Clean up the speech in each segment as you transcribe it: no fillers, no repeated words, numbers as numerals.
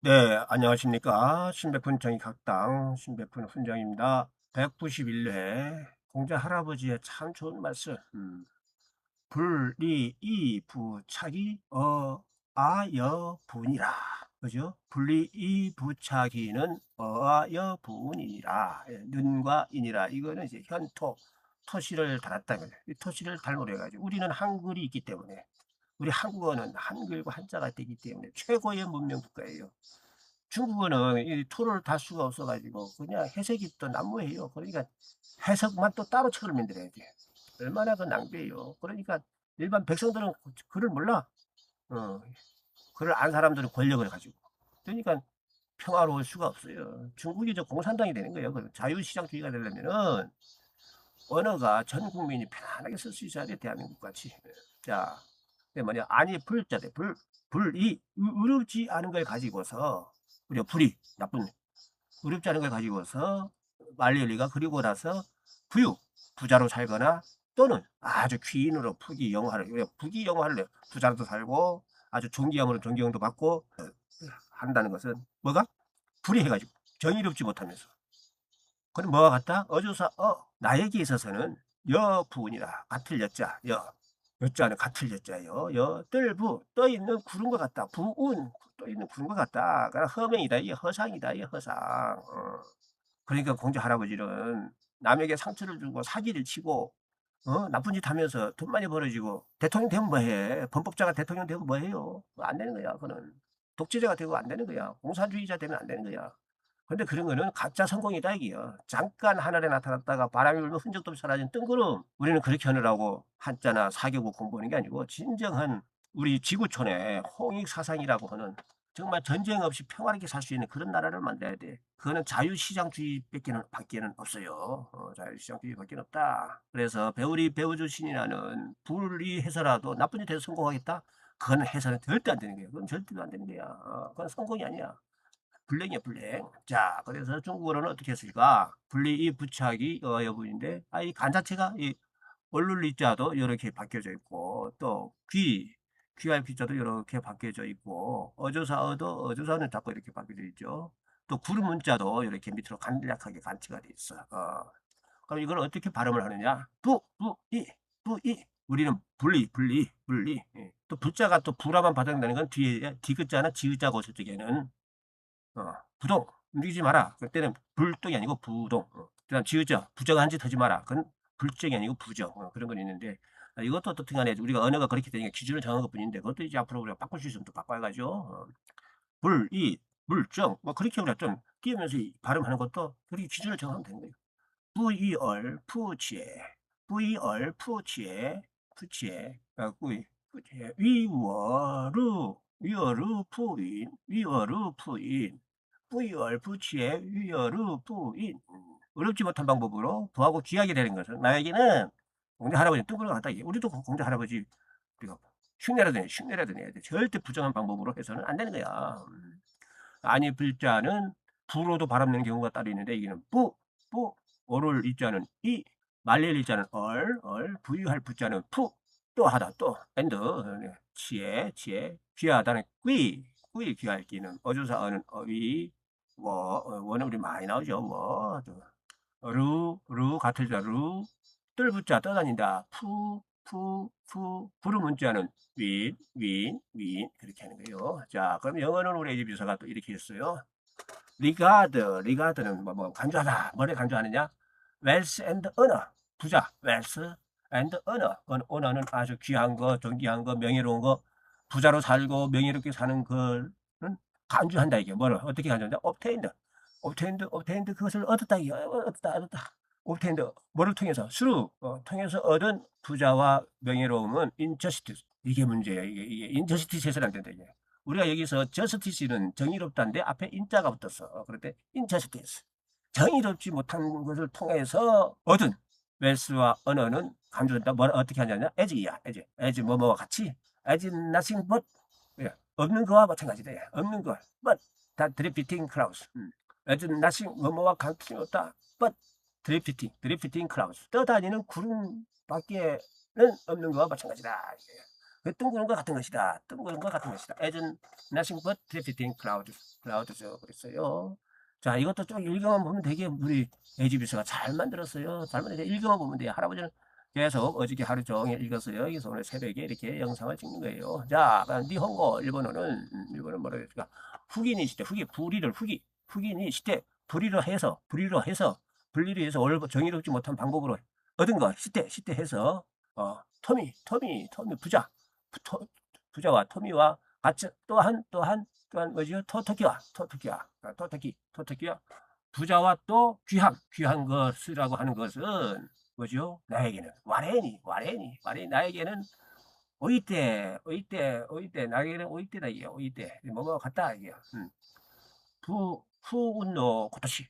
네, 안녕하십니까. 신백분 정의학당 신백분 훈장입니다. 191회 공자 할아버지의 참 좋은 말씀. 불리이부차기 어아여분이라. 그죠? 불리이부차기는 어아여분이라. 는과 인이라. 이거는 이제 현토, 토시를 달았다. 이 토시를 달모려 가지고 우리는 한글이 있기 때문에 우리 한국어는 한글과 한자가 되기 때문에 최고의 문명 국가예요. 중국어는 이 토를 달 수가 없어가지고 그냥 해석이 또 난무해요. 그러니까 해석만 또 따로 책을 만들어야 돼. 얼마나 그 낭비예요. 그러니까 일반 백성들은 글을 몰라. 어, 글을 안 사람들은 권력을 가지고. 그러니까 평화로울 수가 없어요. 중국이 저 공산당이 되는 거예요. 그 자유시장주의가 되려면은 언어가 전 국민이 편안하게 쓸 수 있어야 돼. 대한민국 같이. 자, 그게 뭐냐? 아니 불자대 불이 의롭지 않은 걸 가지고서 우리가 불이 나쁜 의롭지 않은 걸 가지고서 말리리가 그리고 나서 부유 부자로 살거나 또는 아주 귀인으로 부귀영화를 부귀영화를 부자로도 살고 아주 존귀함으로 존경도 받고 한다는 것은 뭐가 불이해가지고 정의롭지 못하면서 그럼 뭐가 같다? 어조사 나에게 있어서는 여부운이라 같을 여자 여자는 같을 여자요 뜰부 떠있는 구름과 같다 부운 떠있는 구름과 같다 그러니까 허명이다 이게 허상이다 이게 허상 그러니까 공자 할아버지는 남에게 상처를 주고 사기를 치고 나쁜 짓 하면서 돈 많이 벌어지고 대통령 되면 뭐해 범법자가 대통령 되면 뭐해요 안 되는 거야 그는 독재자가 되고 안 되는 거야 공산주의자 되면 안 되는 거야 근데 그런 거는 가짜 성공이다 이게요. 잠깐 하늘에 나타났다가 바람이 불면 흔적도 없이 사라진 뜬구름. 우리는 그렇게 하느라고 한자나 사교국 공부하는 게 아니고 진정한 우리 지구촌의 홍익사상이라고 하는 정말 전쟁 없이 평화롭게 살 수 있는 그런 나라를 만들어야 돼. 그거는 자유시장주의밖에는 밖에는 없어요. 자유시장주의밖에 없다. 그래서 배우리 배우주신이라는 불이 해서라도 나쁜 짓 해서 성공하겠다. 그건 해서는 절대 안 되는 거야. 그건 절대로 안 되는 거야. 그건 성공이 아니야. 불랭이야 불랭. 자 그래서 중국어로는 어떻게 했을까? 분리 부착이 여부인데 이 간자체가 이 얼룰리자도 이렇게 바뀌어져 있고 또 귀할 귀자도 이렇게 바뀌어져 있고 어조사어도 어조사는 자꾸 이렇게 바뀌어져 있죠. 또 구름 문자도 이렇게 밑으로 간략하게 간치가 돼 있어. 그럼 이걸 어떻게 발음을 하느냐? 부이 우리는 분리. 예. 또 부자가 또 부라만 받아낸다는 건 뒤에 디귿자나 지읒자고 저쪽에는 부동 움직이지 마라. 그때는 불동이 아니고 부동. 그다음 지읒자 부정한 짓 하지 마라. 그건 불정이 아니고 부정. 그런 건 있는데 이것도 어떻든 간에 우리가 언어가 그렇게 되니까 기준을 정한 것뿐인데 그것도 이제 앞으로 우리가 바꿀 수 있으면 또 바꿔야죠. 불이 물정 뭐 그렇게 우리가 좀 띄우면서 발음하는 것도 그렇게 기준을 정하면 되는 거예요. 부이얼 푸치에 부이얼 푸치에 위워루 푸인 부이얼 푸치에 위어루 부인 어렵지 못한 방법으로 부하고 귀하게 되는 것은 나에게는 공자 할아버지 뜬구름 같다 우리도 공자 할아버지 우리가 흉내라도 내야 돼 절대 부정한 방법으로 해서는 안 되는 거야 아니 불자는 부로도 바람내는 경우가 따로 있는데 이게는 뿌 어를 이자는 이 말릴 이자는 부유할 부자는 또 하다 또 앤드 치에 귀하다는 quý 귀할 끼는 어조사 어는 어휘 워는 우리 많이 나오죠 루 같을 자루 뜰붙자 떠다닌다 부르 문자는 윈 그렇게 하는 거예요. 자 그럼 영어는 우리 집 비서가 또 이렇게 했어요. 리가드는 뭐 간주하다 뭐를 간주하느냐 웰스 앤드 언어 부자 웰스 앤드 언어는 아주 귀한 거 존귀한 거 명예로운 거 부자로 살고 명예롭게 사는 거는 간주한다 이게 뭐를 어떻게 간주한다 obtained 그것을 얻었다 이게 얻었다 obtained 뭐를 통해서 수로 통해서 얻은 부자와 명예로움은 injustice 이게 문제예요 이게 injustice에서는 안 된다 이게 우리가 여기서 justice는 정의롭다인데 앞에 인자가 붙었어. 그럴 때 injustice. 정의롭지 못한 것을 통해서 얻은 웰스와 언어는 강조된다. 뭘 어떻게 하냐냐? as야. as 뭐뭐와 같이 as nothing but 없는 거와 마찬가지다. 없는 거. but 다 drifting clouds. as nothing 뭐뭐와 같이 없다. but drifting clouds. 떠다니는 구름 밖에는 없는 거와 마찬가지다. 그 뜬구는 것 같은 것이다. 뜬구는 것 같은 것이다. as nothing but drifting clouds 그랬어요. 자, 이것도 좀 읽어만 보면 되게 우리 에이지비스가 잘 만들었어요. 잘 만들었어요. 읽어만 보면 돼요. 할아버지는 계속 어저께 하루 종일 읽었어요. 그래서 오늘 새벽에 이렇게 영상을 찍는 거예요. 자, 그럼 니혼고 일본어는 뭐라 그럴까? 흑인이 시대, 흑인이 시대, 불의로 해서 정의롭지 못한 방법으로 얻은 것, 시대 해서, 부자와 토미와 같이 또한 뭐지요? 토토키와 부자와 또 귀한 것이라고 하는 것은 뭐죠? 나에게는 나에게는 나에게는 오이떼다 이게 오이떼 뭐뭐 같다 이게. 후운노 코토시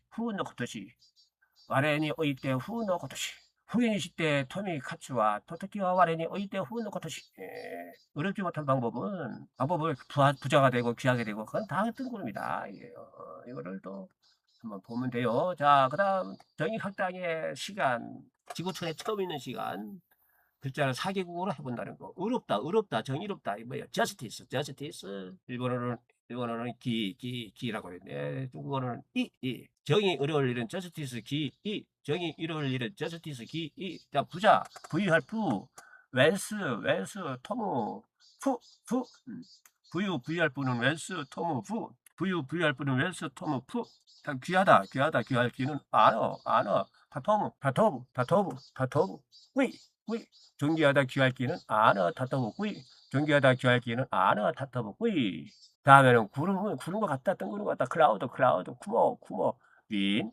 와레니 오이떼 후운노 코토시 후인이 시대 토미 카츠와 토토키와 와레니 오이떼 후운노 코토시. 어렵지 못한 방법을 부자가 되고 귀하게 되고 그건 다 뜬구름이다. 이거를 또 한번 보면 돼요. 자, 그다음 정의학당의 시간, 지구촌에 처음 있는 시간, 글자를 4개국어로 해본다는 거. 의롭다, 정의롭다. 이 뭐예요? justice. 일본어는 기라고 했네. 중국어는 정의 어려울 일은 justice, 정의 이루어질 일은 justice, 자, 부자, 부유할 웰스, 토무, 부유할 부는 웰스, 토무, 부유할 부는 웰스, 토무, 귀하다, 귀할 귀는 아너, 다토부, 위, 존귀하다, 귀할 귀는 아너, 다토부, 존귀하다, 귀할 귀는 아너, 다토부, 다음에는 구름과 같다, 뜬구름 같다, 클라우드, 쿠모, 윈,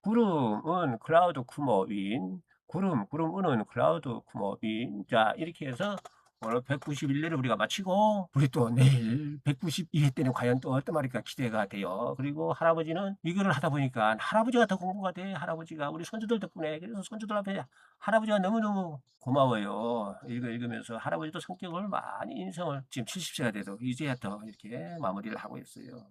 구름은 클라우드, 쿠모, 윈, 구름은 클라우드, 쿠모, 윈. 자, 이렇게 해서 오늘 191회를 우리가 마치고 우리 또 내일 192회 때는 과연 또 어떤 말일까 기대가 돼요. 그리고 할아버지는 이거를 하다 보니까 할아버지가 더 공부가 돼. 할아버지가 우리 손주들 덕분에. 그래서 손주들 앞에 할아버지가 너무너무 고마워요. 이거 읽으면서 할아버지도 성격을 많이 인성을 지금 70세가 돼도 이제야 또 이렇게 마무리를 하고 있어요.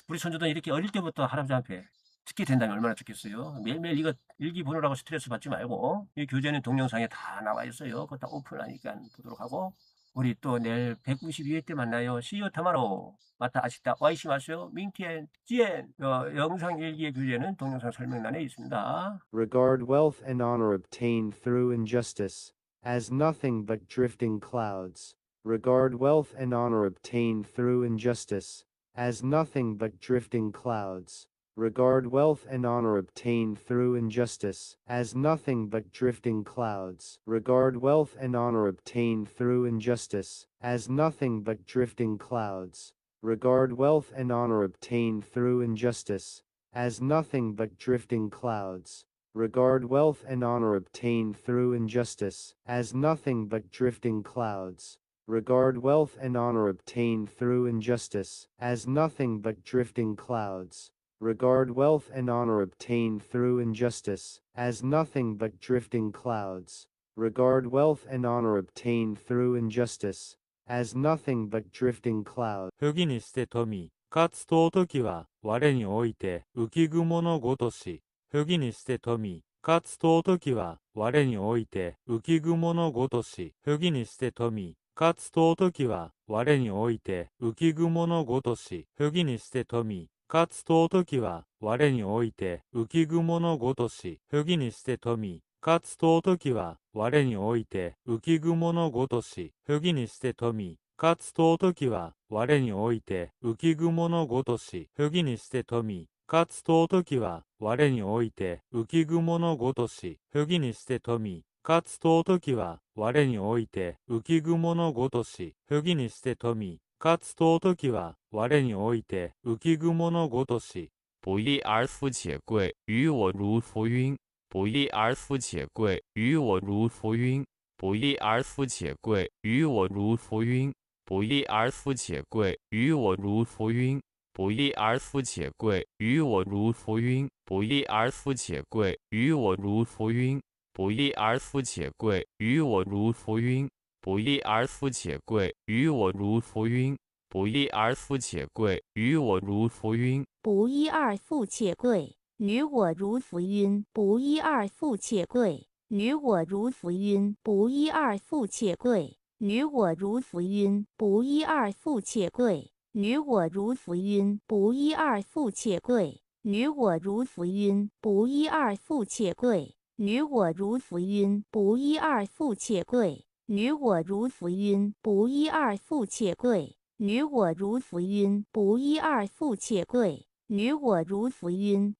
우리 손주들 이렇게 어릴 때부터 할아버지한테 듣게 된다면 얼마나 좋겠어요. 매일매일 이거 일기 보느라고 스트레스 받지 말고 이 교재는 동영상에 다 나와 있어요. 그거 다 오픈하니까 보도록 하고 우리 또 내일 192회 때 만나요. See you tomorrow. 맞다 아시다. 와이시 마세요. 민티엔 지엔. 영상 일기의 교재는 동영상 설명란에 있습니다. Regard wealth and honor obtained through injustice as nothing but drifting clouds. Regard wealth and honor obtained through injustice as nothing but drifting clouds. Regard wealth and honor obtained through injustice as nothing but drifting clouds. Regard wealth and honor obtained through injustice as nothing but drifting clouds. Regard wealth and honor obtained through injustice as nothing but drifting clouds. Regard wealth and honor obtained through injustice as nothing but drifting clouds. Regard wealth and honor obtained through injustice as nothing but drifting clouds. Regard wealth and honor obtained through injustice as nothing but drifting clouds. Regard wealth and honor obtained through injustice as nothing but drifting clouds. 不義にして富かつ尊きは我において浮雲のごとし。不義にして富かつ尊きは我において浮雲のごとし。不義にして富かつ尊きは我において浮雲のごとし。不義にして富かつ尊きは我において浮雲のごとし。不義にして富かつ尊きは我において浮雲のごとし。不義にして富かつ尊きは我において浮雲のごとし。不義にして富かつ尊きは我において浮雲のごとし。不義にして富かつ尊きは我において浮雲のごとし。不義にして富かつ尊きは我において浮雲のごとし。不义而富且贵，于我如浮云；不义而富且贵，于我如浮云；不义而富且贵，于我如浮云；不义而富且贵，于我如浮云；不义而富且贵，于我如浮云；不义而富且贵，于我如浮云；不义而富且贵，于我如浮云；不义而富且贵，于我如浮云；不义而富且贵，于我如浮云。不一而富且贵，于我如浮云；不一而富且贵，于我如浮云；不一而富且贵，女我如浮晕，不一二复且贵。女我如浮晕，不一二复且贵。女我如浮晕，不一二复且贵。女我如浮晕，不一二复且贵。女我如浮晕，不一二复且贵。女我如浮晕，不一二复且贵。女我如浮晕。